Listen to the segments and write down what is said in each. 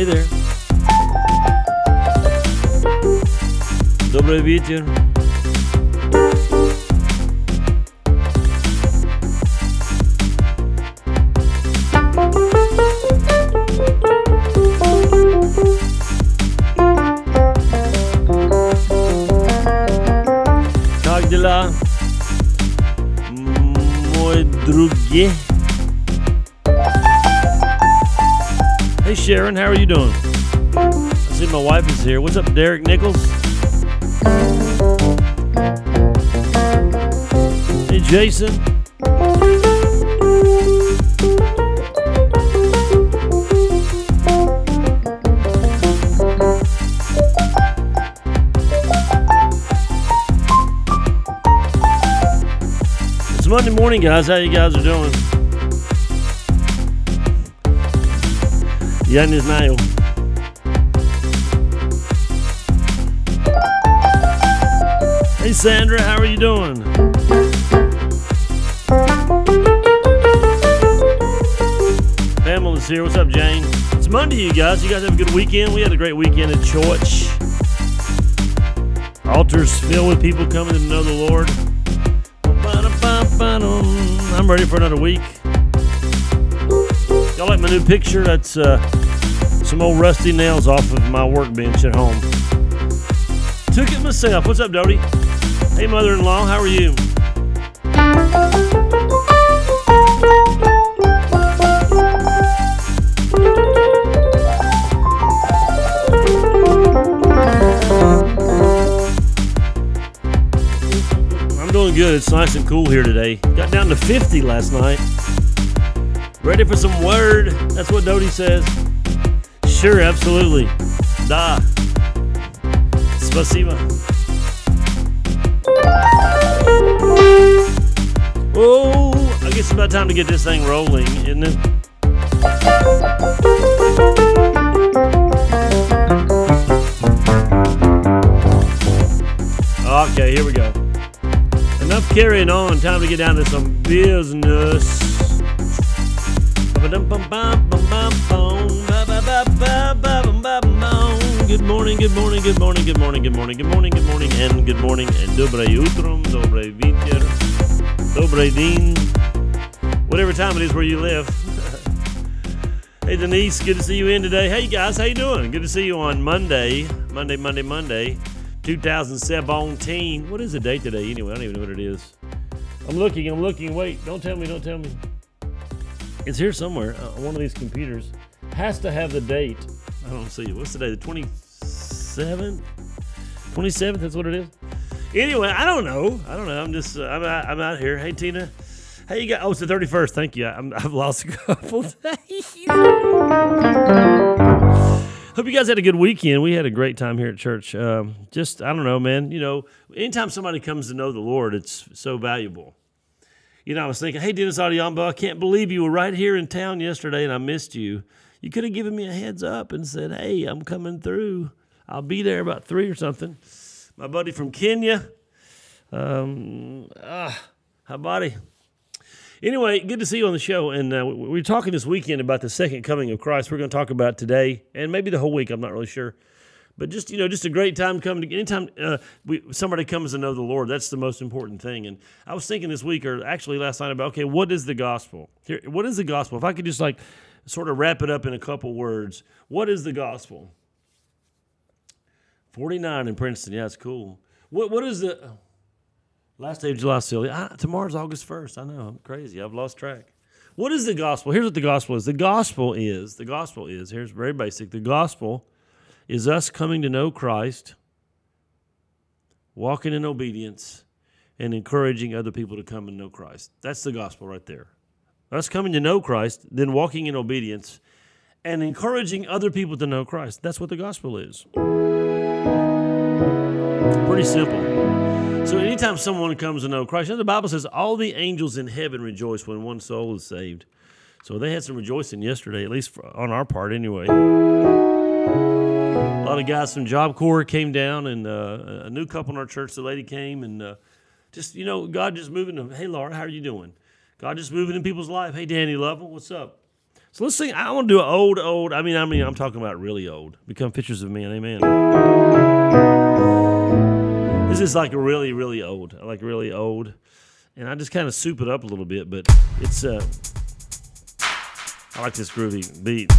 Hey there. Добрый вечер. Как дела, мой друге? Hey Sharon, how are you doing? I see my wife is here. What's up, Derek Nichols? Hey Jason. It's Monday morning, guys. How you guys are doing? Я не знаю. Hey Sandra, how are you doing? Pamela's here. What's up, Jane? It's Monday, you guys. You guys have a good weekend? We had a great weekend at church. Altars filled with people coming to know the Lord. I'm ready for another week. Y'all like my new picture? That's some old rusty nails off of my workbench at home. Took it myself. What's up, Dodie? Hey, mother-in-law, how are you? I'm doing good. It's nice and cool here today. Got down to 50 last night. Ready for some word? That's what Dodie says. Sure, absolutely. Da. Spasiba. Oh, I guess it's about time to get this thing rolling, isn't it? Okay, here we go. Enough carrying on. Time to get down to some business. Good morning, good morning, good morning, good morning, good morning, good morning, good morning, and good morning, and доброе утро, добрый вечер, добрый день, whatever time it is where you live. Hey Denise, good to see you in today. Hey guys, how you doing? Good to see you on Monday, 2017. What is the date today anyway? I don't even know what it is. I'm looking, wait, don't tell me. It's here somewhere on one of these computers. Has to have the date. I don't see it. What's the date? The 27th? 27th, that's what it is? Anyway, I don't know. I'm just, I'm out here. Hey, Tina. Hey, you got, oh, it's the 31st. Thank you. I've lost a couple days. Hope you guys had a good weekend. We had a great time here at church. Just, I don't know, man. You know, anytime somebody comes to know the Lord, it's so valuable. You know, I was thinking, hey, Dennis Audiambo, I can't believe you were right here in town yesterday and I missed you. You could have given me a heads up and said, hey, I'm coming through. I'll be there about 3 or something. My buddy from Kenya. Hi, buddy. Anyway, good to see you on the show. And we're talking this weekend about the second coming of Christ. We're going to talk about it today and maybe the whole week. I'm not really sure. But just, you know, just a great time coming to, anytime somebody comes to know the Lord, that's the most important thing. And I was thinking this week, or actually last night, about, okay, what is the gospel? Here, what is the gospel? If I could just like sort of wrap it up in a couple words, what is the gospel? 49 in Princeton, yeah, it's cool. What is the, last day of July, silly. Tomorrow's August 1st, I know, I'm crazy, I've lost track. What is the gospel? Here's what the gospel is. The gospel is, here's very basic, the gospel is us coming to know Christ, walking in obedience, and encouraging other people to come and know Christ. That's the gospel right there. Us coming to know Christ, then walking in obedience, and encouraging other people to know Christ. That's what the gospel is. Pretty simple. So anytime someone comes to know Christ, you know, the Bible says all the angels in heaven rejoice when one soul is saved. So they had some rejoicing yesterday, at least on our part anyway. A lot of guys from Job Corps came down, and a new couple in our church, the lady came, and just, you know, God just moving them. Hey, Laura, how are you doing? God just moving in people's life. Hey, Danny Lovell, what's up? So let's sing. I want to do an old. I mean, I'm talking about really old. Become Pictures of Men. Amen. This is like really, really old. I like really old, and I just kind of soup it up a little bit. But it's I like this groovy beat.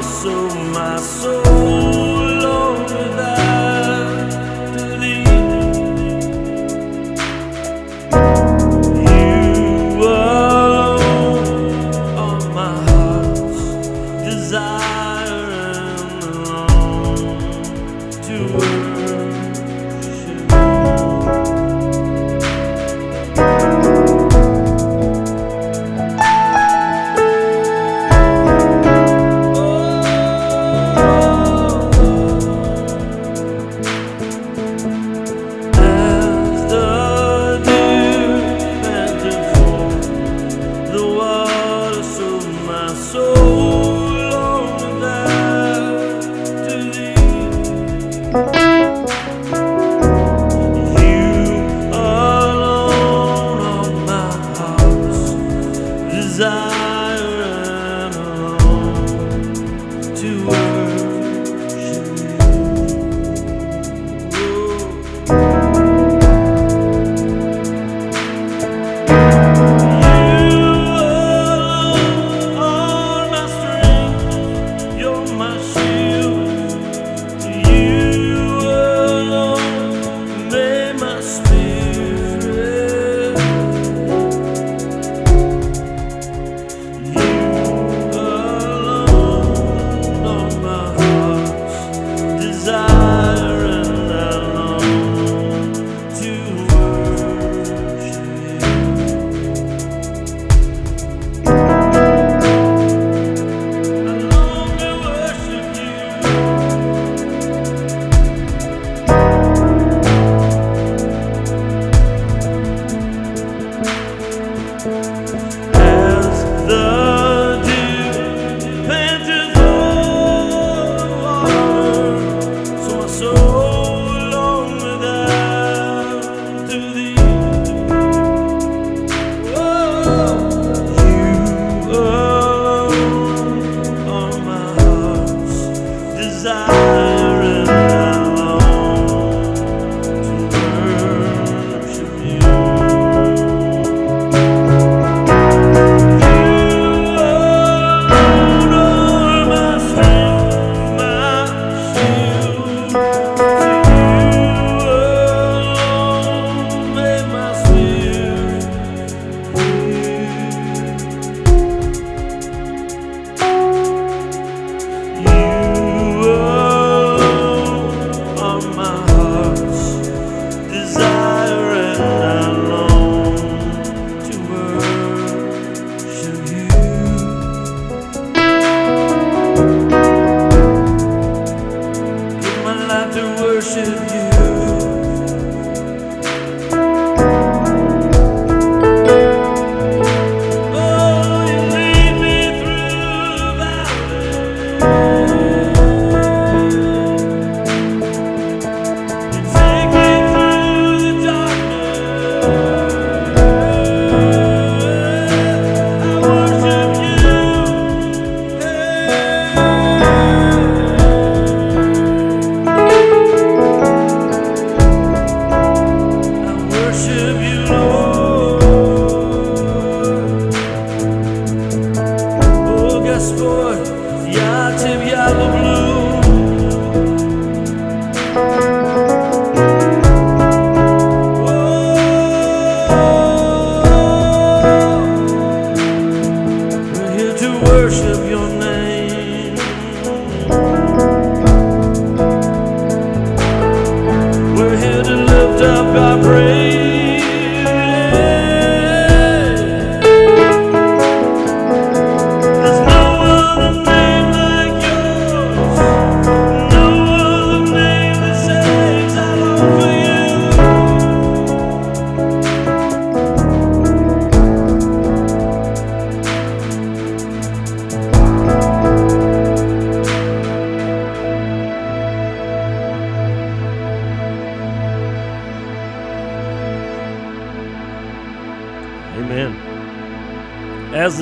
So my soul longs after thee. You alone are my heart's desire and long to worship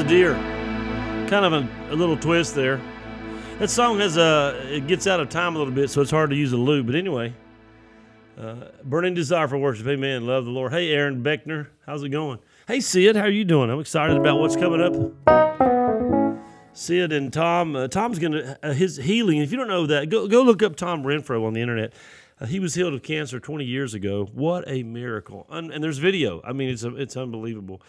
deer. Kind of a little twist there. That song has it gets out of time a little bit, so it's hard to use a loop. But anyway, burning desire for worship. Amen. Love the Lord. Hey, Aaron Beckner. How's it going? Hey, Sid. How are you doing? I'm excited about what's coming up. Sid and Tom. Tom's going to, his healing. If you don't know that, go look up Tom Renfro on the internet. He was healed of cancer 20 years ago. What a miracle. And there's video. I mean, it's unbelievable.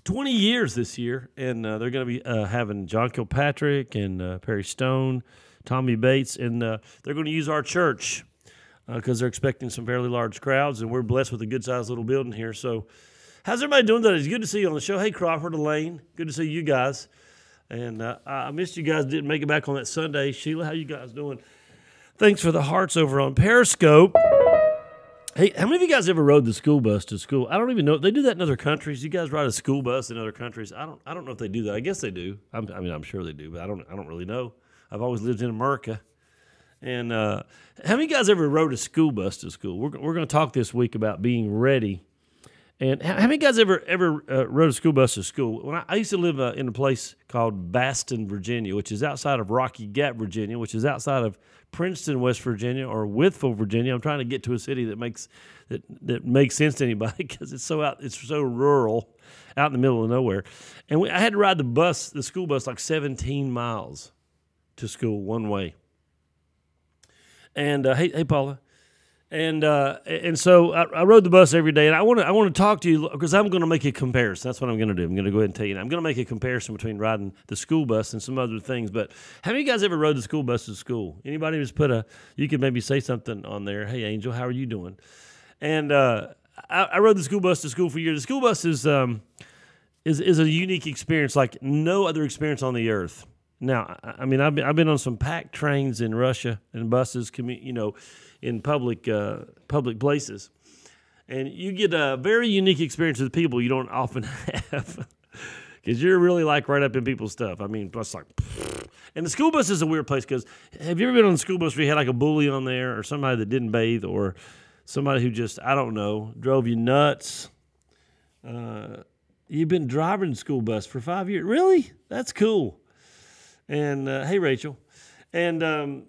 20 years this year, and they're going to be having John Kilpatrick and Perry Stone, Tommy Bates, and they're going to use our church because they're expecting some fairly large crowds, and we're blessed with a good-sized little building here. So how's everybody doing today? It's good to see you on the show. Hey, Crawford, Elaine, good to see you guys. And I missed you guys, didn't make it back on that Sunday. Sheila, how you guys doing? Thanks for the hearts over on Periscope. Hey, how many of you guys ever rode the school bus to school? I don't even know. They do that in other countries. You guys ride a school bus in other countries? I don't know if they do that. I guess they do. I'm sure they do, but I don't really know. I've always lived in America. And how many of you guys ever rode a school bus to school? We're going to talk this week about being ready. And how many of you guys ever rode a school bus to school? When I used to live in a place called Baston, Virginia, which is outside of Rocky Gap, Virginia, which is outside of Princeton, West Virginia, or Wytheville, Virginia. I'm trying to get to a city that makes sense to anybody because it's so rural, out in the middle of nowhere. And I had to ride the school bus, like 17 miles to school one way. And hey, Paula. And so I rode the bus every day, and I want to talk to you because I'm going to make a comparison. That's what I'm going to do. I'm going to go ahead and tell you now. I'm going to make a comparison between riding the school bus and some other things. But how many of you guys ever rode the school bus to school? Anybody just you could maybe say something on there. Hey, Angel, how are you doing? And I rode the school bus to school for years. The school bus is a unique experience like no other experience on the earth. Now, I mean, I've been on some packed trains in Russia and buses, in public places, and you get a very unique experience with people you don't often have because you're really like right up in people's stuff. I mean, plus like, and the school bus is a weird place because have you ever been on the school bus where you had like a bully on there or somebody that didn't bathe or somebody who just, I don't know, drove you nuts? You've been driving the school bus for 5 years. Really? That's cool. And hey, Rachel. And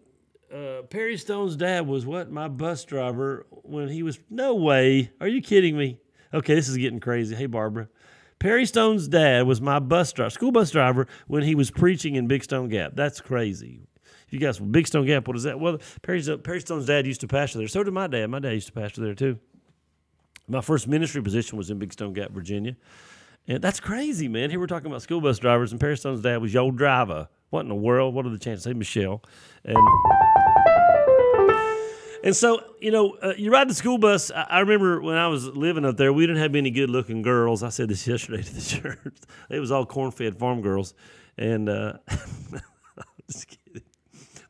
Perry Stone's dad was what? My bus driver when he was, no way. Are you kidding me? Okay, this is getting crazy. Hey, Barbara. Perry Stone's dad was my school bus driver when he was preaching in Big Stone Gap. That's crazy. You guys, Big Stone Gap, what is that? Well, Perry Stone's dad used to pastor there. So did my dad. My dad used to pastor there too. My first ministry position was in Big Stone Gap, Virginia. And that's crazy, man. Here we're talking about school bus drivers, and Perry Stone's dad was your driver. What in the world? What are the chances? Hey, Michelle. And so, you ride the school bus. I remember when I was living up there, we didn't have any good-looking girls. I said this yesterday to the church. It was all corn-fed farm girls. And just kidding.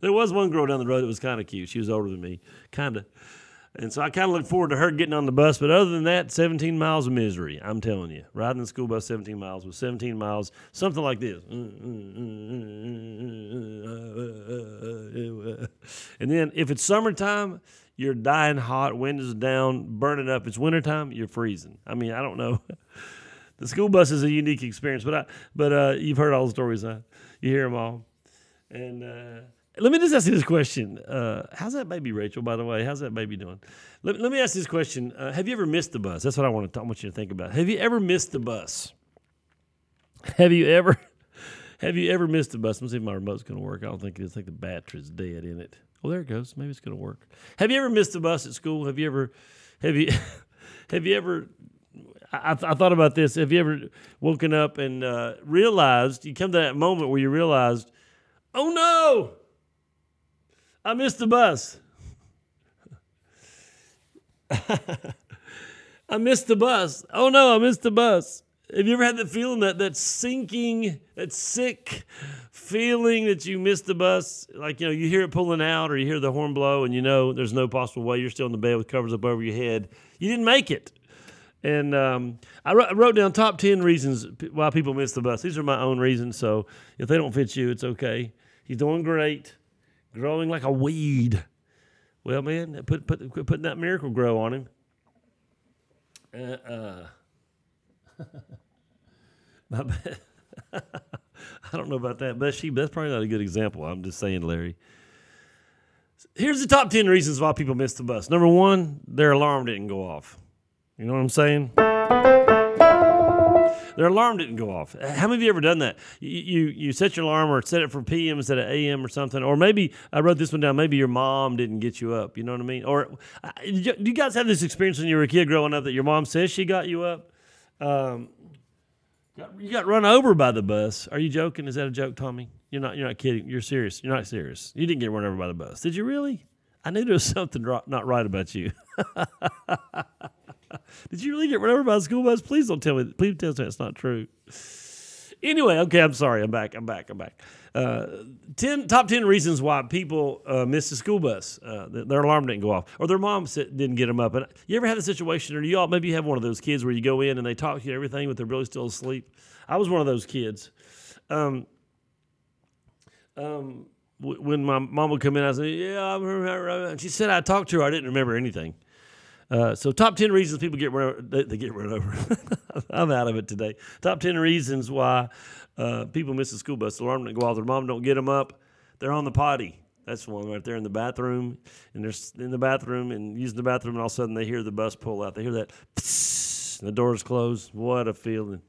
There was one girl down the road that was kind of cute. She was older than me, kind of. And so I kind of looked forward to her getting on the bus. But other than that, 17 miles of misery, I'm telling you. Riding the school bus 17 miles was 17 miles, something like this. And then if it's summertime, you're dying hot, windows down, burning up. It's wintertime, you're freezing. I mean, I don't know. The school bus is a unique experience, but you've heard all the stories. You hear them all. And let me just ask you this question. How's that baby, Rachel, by the way? How's that baby doing? Let me ask you this question. Have you ever missed the bus? That's what I want you to think about. Have you ever missed the bus? Have you ever missed the bus? Let's see if my remote's going to work. I don't think it is. I think the battery's dead in it. Oh, there it goes. Maybe it's going to work. Have you ever missed the bus at school? Have you ever I thought about this. Have you ever woken up and realized, you come to that moment where you realized, oh no, I missed the bus. I missed the bus. Oh no, I missed the bus. Have you ever had that feeling, that sinking, that sick feeling that you missed the bus? Like, you hear it pulling out or you hear the horn blow and there's no possible way. You're still in the bed with covers up over your head. You didn't make it. And I wrote down top 10 reasons why people miss the bus. These are my own reasons, so if they don't fit you, it's okay. He's doing great, growing like a weed. Well, man, putting that Miracle Grow on him. My bad. I don't know about that, but that's probably not a good example. I'm just saying, Larry. Here's the top 10 reasons why people miss the bus. Number one, their alarm didn't go off. You know what I'm saying? Their alarm didn't go off. How many of you ever done that? You set your alarm or set it for PM instead of AM or something. Or maybe, I wrote this one down, maybe your mom didn't get you up. You know what I mean? Or do you guys have this experience when you were a kid growing up that your mom says she got you up? You got run over by the bus. Are you joking? Is that a joke, Tommy? You're not kidding. You're serious. You're not serious. You didn't get run over by the bus. Did you really? I knew there was something not right about you. Did you really get run over by a school bus? Please don't tell me. Please tell me it's not true. Anyway, okay, I'm sorry. I'm back. Top 10 reasons why people miss the school bus. Their alarm didn't go off, or their mom didn't get them up. And you ever had a situation, or maybe you have one of those kids where you go in and they talk to you and everything, but they're really still asleep? I was one of those kids. When my mom would come in, I said, "Yeah, I'm here." And she said I talked to her. I didn't remember anything. So top 10 reasons people get run over. They get run over. I'm out of it today. Top 10 reasons why people miss the school bus. The alarm didn't go off. Their mom don't get them up. They're on the potty. That's one right there in the bathroom. And they're in the bathroom and using the bathroom, and all of a sudden they hear the bus pull out. They hear that, psst, and the doors close. What a feeling.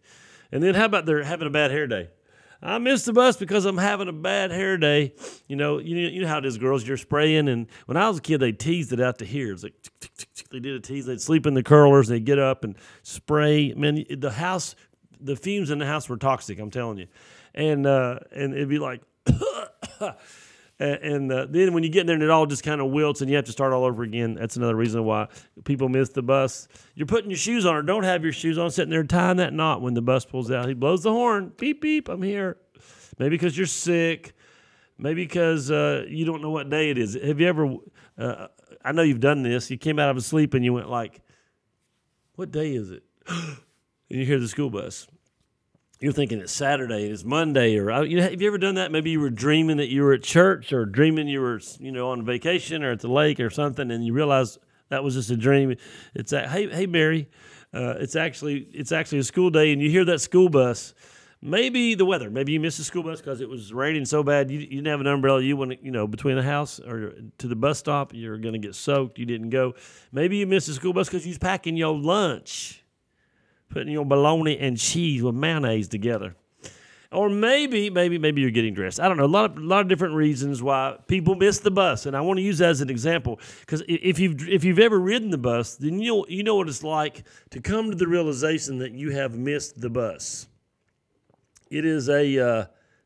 And then how about they're having a bad hair day? I missed the bus because I'm having a bad hair day. You know how it is, girls. You're spraying, and when I was a kid, they teased it out to here. It's like tick, tick, tick, tick. They did a tease. They'd sleep in the curlers. They'd get up and spray. Man, the fumes in the house were toxic. I'm telling you, and it'd be like, and then when you get in there and it all just kind of wilts and you have to start all over again. That's another reason why people miss the bus. You're putting your shoes on or don't have your shoes on, sitting there tying that knot when the bus pulls out. He blows the horn, beep, beep, I'm here. Maybe because you're sick. Maybe because you don't know what day it is. Have you ever, I know you've done this. You came out of sleep and you went like, what day is it? And you hear the school bus. You're thinking it's Saturday, it's Monday, or have you ever done that? Maybe you were dreaming that you were at church, or dreaming you were, on vacation or at the lake or something, and you realized that was just a dream. It's hey Mary, it's actually a school day, and you hear that school bus. Maybe the weather. Maybe you missed the school bus because it was raining so bad you didn't have an umbrella. You went, between the house or to the bus stop. You're going to get soaked. You didn't go. Maybe you missed the school bus because you was packing your lunch, putting your bologna and cheese with mayonnaise together. Or maybe you're getting dressed. I don't know. A lot of different reasons why people miss the bus, and I want to use that as an example because if you've ever ridden the bus, then you know what it's like to come to the realization that you have missed the bus. It is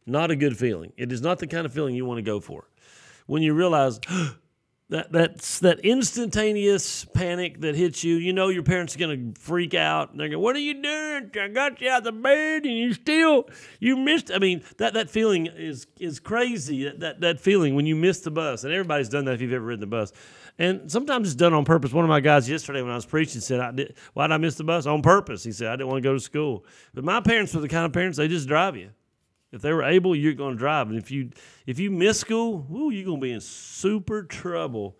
not a good feeling. It is not the kind of feeling you want to go for. When you realize that's that instantaneous panic that hits you, your parents are going to freak out. And they're going, "What are you doing? I got you out of the bed and you missed." I mean, that feeling is crazy, that feeling when you miss the bus. And everybody's done that if you've ever ridden the bus. And sometimes it's done on purpose. One of my guys yesterday when I was preaching said, "Why did I miss the bus?" On purpose. He said, "I didn't want to go to school." But my parents were the kind of parents, they just drive you. If they were able, you're going to drive. And if you miss school, you're going to be in super trouble.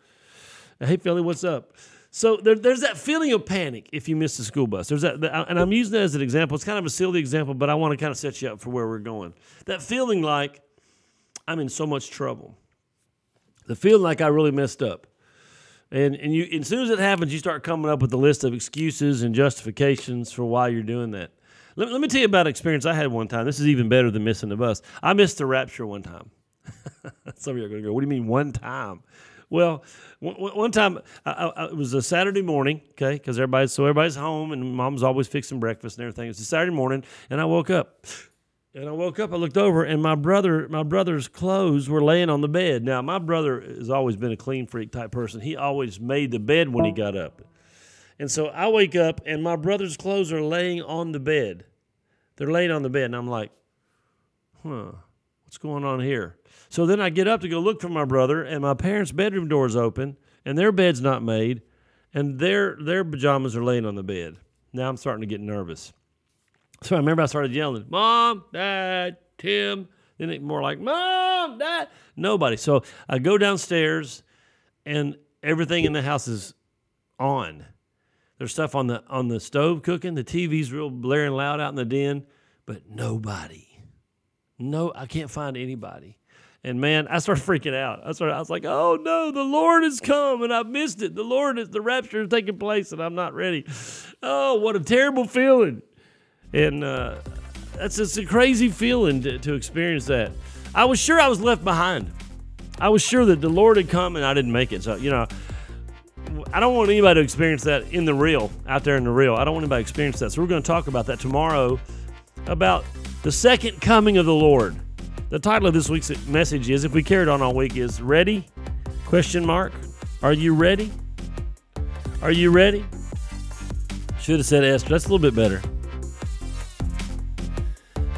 Hey, Philly, what's up? So there's that feeling of panic if you miss the school bus. There's that, and I'm using that as an example. It's kind of a silly example, but I want to kind of set you up for where we're going. That feeling like I'm in so much trouble. The feeling like I really messed up. And as soon as it happens, you start coming up with a list of excuses and justifications for why you're doing that. Let me tell you about an experience I had one time. This is even better than missing the bus. I missed the rapture one time. Some of you are going to go, "What do you mean one time?" Well, one time, it was a Saturday morning, okay, because everybody's home, and Mom's always fixing breakfast and everything. It's a Saturday morning, and I woke up. I looked over, and my brother's clothes were laying on the bed. Now, my brother has always been a clean freak type person. He always made the bed when he got up. And so I wake up, and my brother's clothes are laying on the bed. They're laying on the bed, and I'm like, what's going on here? So then I get up to go look for my brother, and my parents' bedroom door's open, and their bed's not made, and their pajamas are laying on the bed. Now I'm starting to get nervous. So I remember I started yelling, "Mom, Dad, Tim." Then it more like, "Mom, Dad." Nobody. So I go downstairs, and everything in the house is on. There's stuff on the stove cooking. The TV's real blaring loud out in the den. but nobody. No, I can't find anybody. And man, I started freaking out. I was like, oh no, the Lord has come and I've missed it. The rapture is taking place and I'm not ready. Oh, what a terrible feeling. And that's just a crazy feeling to experience that. I was sure I was left behind. I was sure that the Lord had come and I didn't make it. So, I don't want anybody to experience that in the real, out there in the real. I don't want anybody to experience that. So we're going to talk about that tomorrow, about the second coming of the Lord. The title of this week's message is, if we carried on all week, is Ready? ? Are you ready? Are you ready? Should have said Esther. That's a little bit better.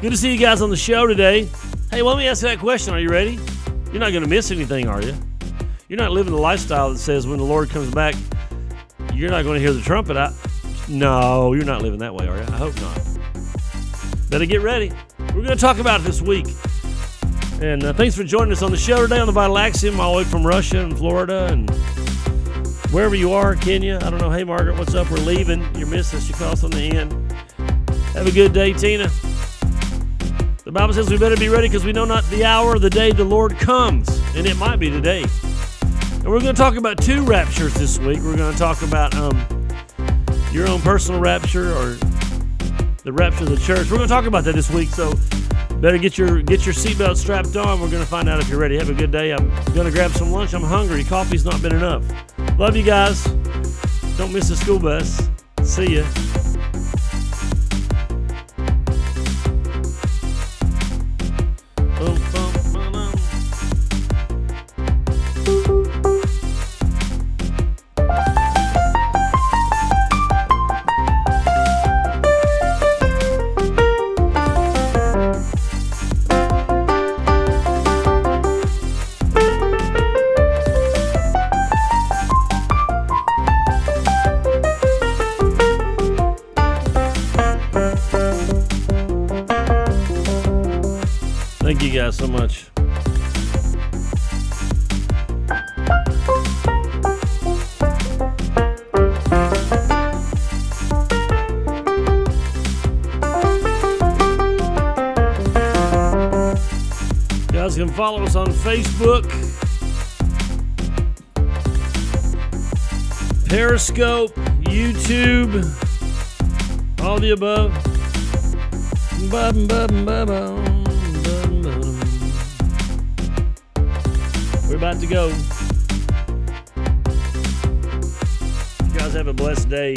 Good to see you guys on the show today. Hey, let me ask you that question. Are you ready? You're not going to miss anything, are you? You're not living the lifestyle that says when the Lord comes back, you're not going to hear the trumpet. No, you're not living that way, are you? I hope not. Better get ready. We're going to talk about it this week. And thanks for joining us on the show today on the Vital Axiom, all the way from Russia and Florida and wherever you are, Kenya. I don't know. Hey, Margaret, what's up? We're leaving. You're missing us. You call us on the end. Have a good day, Tina. The Bible says we better be ready because we know not the hour or the day the Lord comes. And it might be today. And we're going to talk about two raptures this week. We're going to talk about your own personal rapture or the rapture of the church. We're going to talk about that this week. So better get your seatbelt strapped on. We're going to find out if you're ready. Have a good day. I'm going to grab some lunch. I'm hungry. Coffee's not been enough. Love you guys. Don't miss the school bus. See ya. Thank you guys so much. You guys can follow us on Facebook, Periscope, YouTube, all the above. We're about to go. You guys have a blessed day.